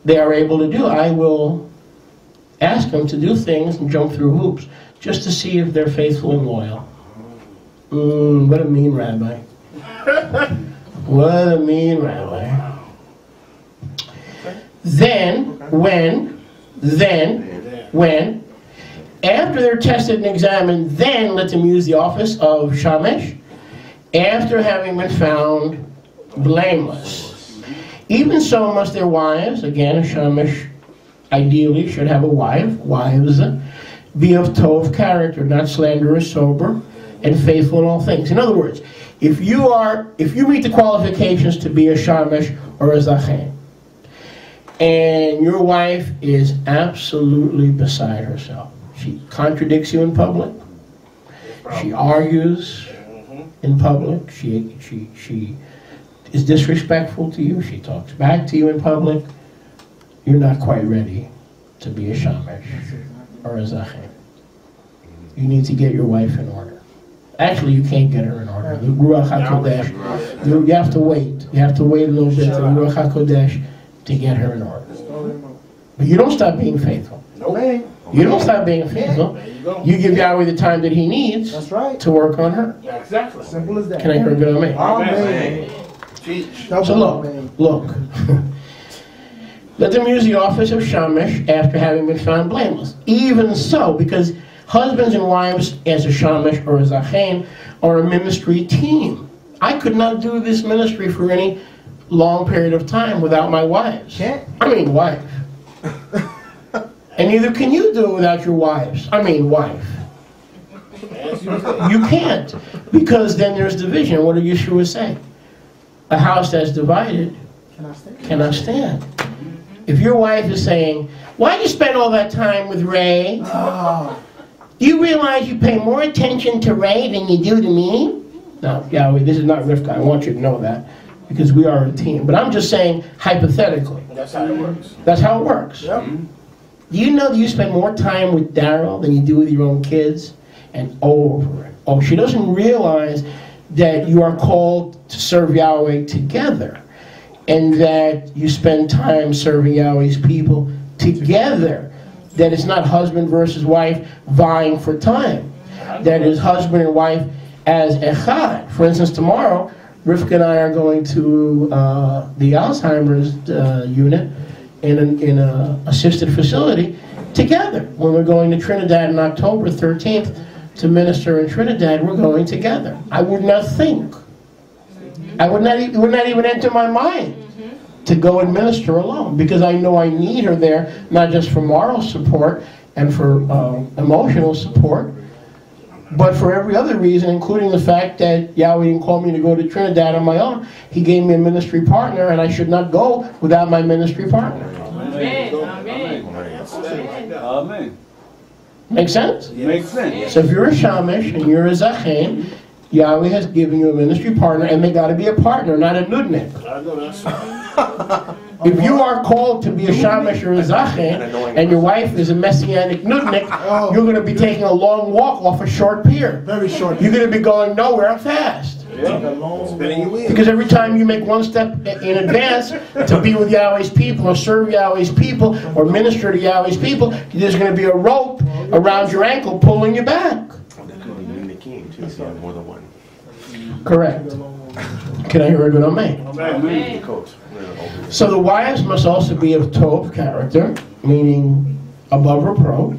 they are able to do. I will ask them to do things and jump through hoops just to see if they're faithful and loyal. What a mean rabbi. What a mean rabbi. Then, when, after they're tested and examined, then let them use the office of shamesh, after having been found blameless. Even so must their wives, again, a shamesh ideally should have a wives, be of tov character, not slanderous, sober, and faithful in all things. In other words, if you meet the qualifications to be a shamesh or a zachen, and your wife is absolutely beside herself, she contradicts you in public, she argues in public, she is disrespectful to you, she talks back to you in public, you're not quite ready to be a shamesh or a zachen. You need to get your wife in order. Actually, you can't get her in order. The Ruach HaKodesh, you have to wait. You have to wait a little bit for the Ruach HaKodesh to get her in order. But you don't stop being faithful. You don't stop being faithful. You give Yahweh the time that He needs to work on her. Exactly. Simple as that. Can I hear a good amen? Amen. So look. Let them use the office of shamesh after having been found blameless. Even so, because husbands and wives as a shamesh or a zachen are a ministry team. I could not do this ministry for any long period of time without my wives. Wife. And neither can you do it without your wives. Wife. You can't. Because then there's division. What did Yeshua say? A house that's divided cannot stand. If your wife is saying, why'd you spend all that time with Ray? Do you realize you pay more attention to Ray than you do to me? No, Yahweh, this is not Rivka. I want you to know that. Because we are a team. But I'm just saying, hypothetically. That's how it works. That's how it works. Yep. Do you know that you spend more time with Daryl than you do with your own kids? And over it. Oh, she doesn't realize that you are called to serve Yahweh together. And that you spend time serving Yahweh's people together. That it's not husband versus wife vying for time. That is husband and wife as echad. For instance, tomorrow, Rivka and I are going to the Alzheimer's unit in an assisted facility together. When we're going to Trinidad on October 13th to minister in Trinidad, we're going together. I would not think. It would not even enter my mind to go and minister alone, because I know I need her there, not just for moral support and for emotional support, but for every other reason, including the fact that Yahweh didn't call me to go to Trinidad on my own. He gave me a ministry partner, and I should not go without my ministry partner. Amen. Amen. Amen. Make sense? Makes sense. So if you're a shamesh and you're a zachen, Yahweh has given you a ministry partner, and they got to be a partner, not a nudnik. I know that's If you are called to be a shamesh or a zachen, and your wife is a messianic nudnik, you're going to be taking a long walk off a short pier. very short. You're going to be going nowhere fast. Because every time you make one step in advance to be with Yahweh's people, or serve Yahweh's people, or minister to Yahweh's people, there's going to be a rope around your ankle pulling you back. More than one. Correct. Can I hear a good amen? Amen. So the wives must also be of tov character, meaning above reproach.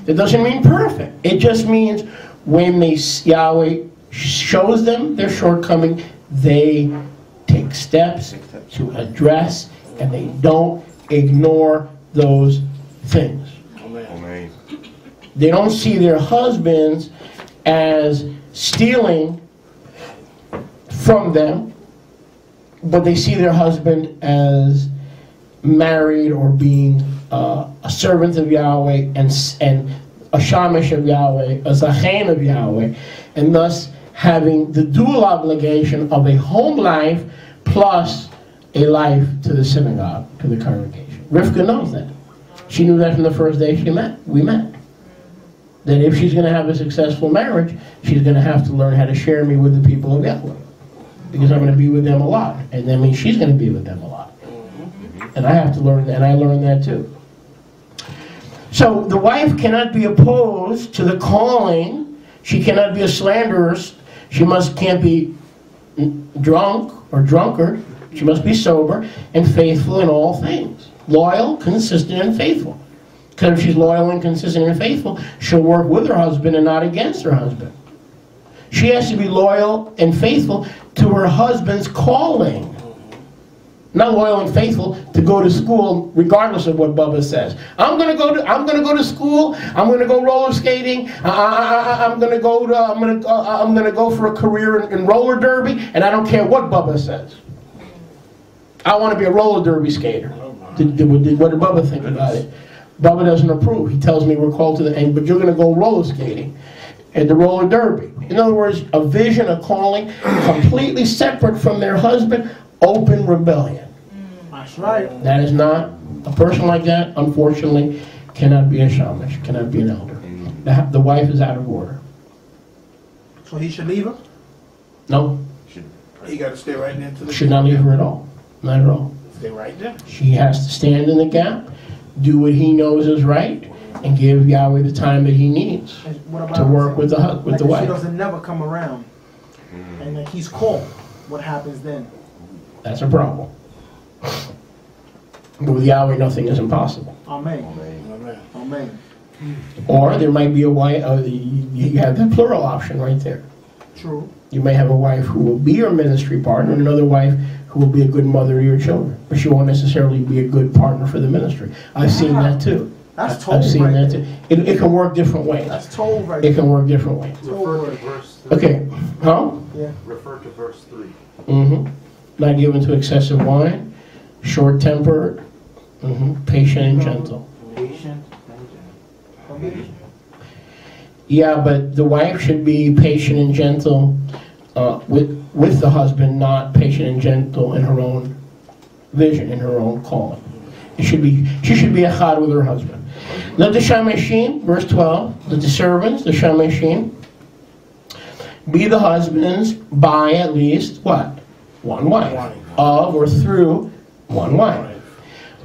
It doesn't mean perfect. It just means when Yahweh shows them their shortcoming, they take steps to address, and they don't ignore those things. Amen. They don't see their husbands as stealing from them, but they see their husband as married or being a servant of Yahweh and a shamesh of Yahweh, a zachen of Yahweh, and thus having the dual obligation of a home life plus a life to the synagogue, to the congregation. Rivka knows that. She knew that from the first day we met. That if she's going to have a successful marriage, she's going to have to learn how to share me with the people of Yahweh. Because I'm going to be with them a lot. And that means she's going to be with them a lot. And I have to learn that, and I learned that too. So the wife cannot be opposed to the calling. She cannot be a slanderess. She can't be drunk or drunkard. She must be sober and faithful in all things. Loyal, consistent, and faithful. Because if she's loyal and consistent and faithful, she'll work with her husband and not against her husband. She has to be loyal and faithful to her husband's calling. Not loyal and faithful to go to school regardless of what Bubba says. I'm gonna go to school. I'm gonna go roller skating. I'm gonna go for a career in roller derby, and I don't care what Bubba says. I want to be a roller derby skater. What did Bubba think about it? Bubba doesn't approve. He tells me we're called to the end, but you're going to go roller skating at the roller derby. In other words, a vision, a calling, completely separate from their husband, open rebellion. That's right. That is not, a person like that, unfortunately, cannot be a shamash, cannot be an elder. The wife is out of order. So he should leave her? No. He got to stay right next to the... Should not leave her at all. Not at all. Stay right there. She has to stand in the gap, do what he knows is right, and give Yahweh the time that he needs to work with the If wife. she doesn't never come around, and like he's called, what happens then? That's a problem. But with Yahweh, nothing is impossible. Amen. Amen. Amen. Or there might be a wife, you have the plural option right there. True. You may have a wife who will be your ministry partner, and another wife who will be a good mother to your children. But she won't necessarily be a good partner for the ministry. I've seen that too. That's told I've seen right that there. too. It can work different ways. That's told right It can work different ways. Refer to verse 3. Okay. Huh? Yeah. Refer to verse 3. Not given to excessive wine, short-tempered, patient and gentle. Patient and gentle. Yeah, but the wife should be patient and gentle with the husband, not patient and gentle in her own vision, in her own calling. She should be echad with her husband. Let the shamashim, verse 12, let the servants, the shamashim, be the husbands by at least what? One wife. Of or through one wife.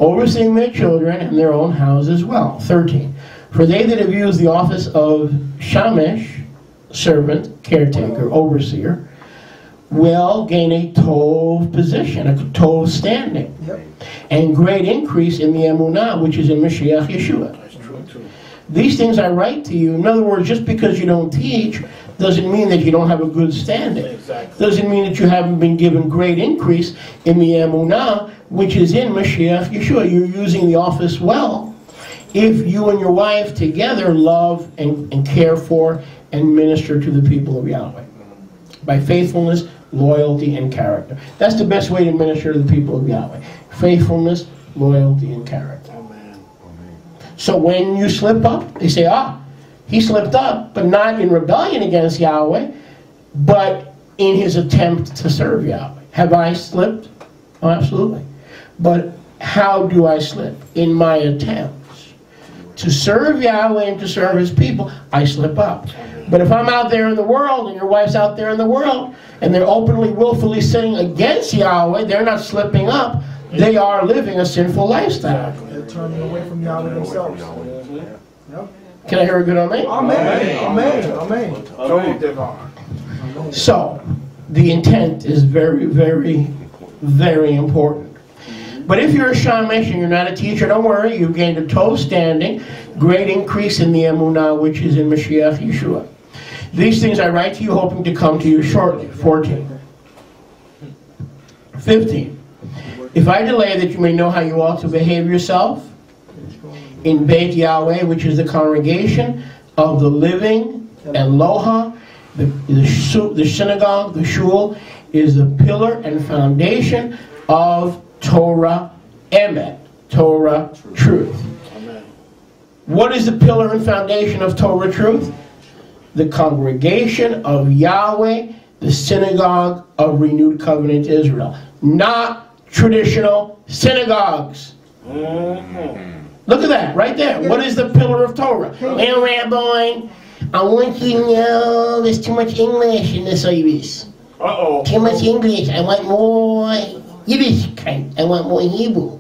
Overseeing their children and their own house as well. 13. For they that have used the office of shamash, servant, caretaker, overseer, will gain a tov position, a tov standing, and great increase in the emunah, which is in Mashiach Yeshua. That's true too. These things I write to you. In other words, just because you don't teach doesn't mean that you don't have a good standing. Exactly. Doesn't mean that you haven't been given great increase in the emunah, which is in Mashiach Yeshua. You're using the office well if you and your wife together love and care for and minister to the people of Yahweh. By faithfulness, loyalty, and character. That's the best way to minister to the people of Yahweh. Faithfulness, loyalty, and character. Amen. So when you slip up, they say, he slipped up, but not in rebellion against Yahweh, but in his attempt to serve Yahweh. Have I slipped? Oh, absolutely. But how do I slip? In my attempts to serve Yahweh and to serve his people, I slip up. But if I'm out there in the world, and your wife's out there in the world, and they're openly, willfully sinning against Yahweh, they're not slipping up. They are living a sinful lifestyle. They're turning away from Yahweh themselves. Yep. Can I hear a good amen? Amen. Amen. Amen. So, the intent is very, very, very important. But if you're a shamash and you're not a teacher, don't worry. You've gained a tov standing, great increase in the emunah, which is in Mashiach Yeshua. These things I write to you, hoping to come to you shortly. 14. 15. If I delay, that you may know how you ought to behave yourself in Beit Yahweh, which is the congregation of the living, and Loha, the synagogue, the shul, is the pillar and foundation of Torah Emet, Torah truth. Amen. What is the pillar and foundation of Torah truth? The congregation of Yahweh, the synagogue of renewed covenant Israel. Not traditional synagogues. Look at that, right there. What is the pillar of Torah? Well, Rabbi, I want you to know there's too much English in the service. Uh-oh. Too much English. I want more Yiddishkeit. I want more Hebrew.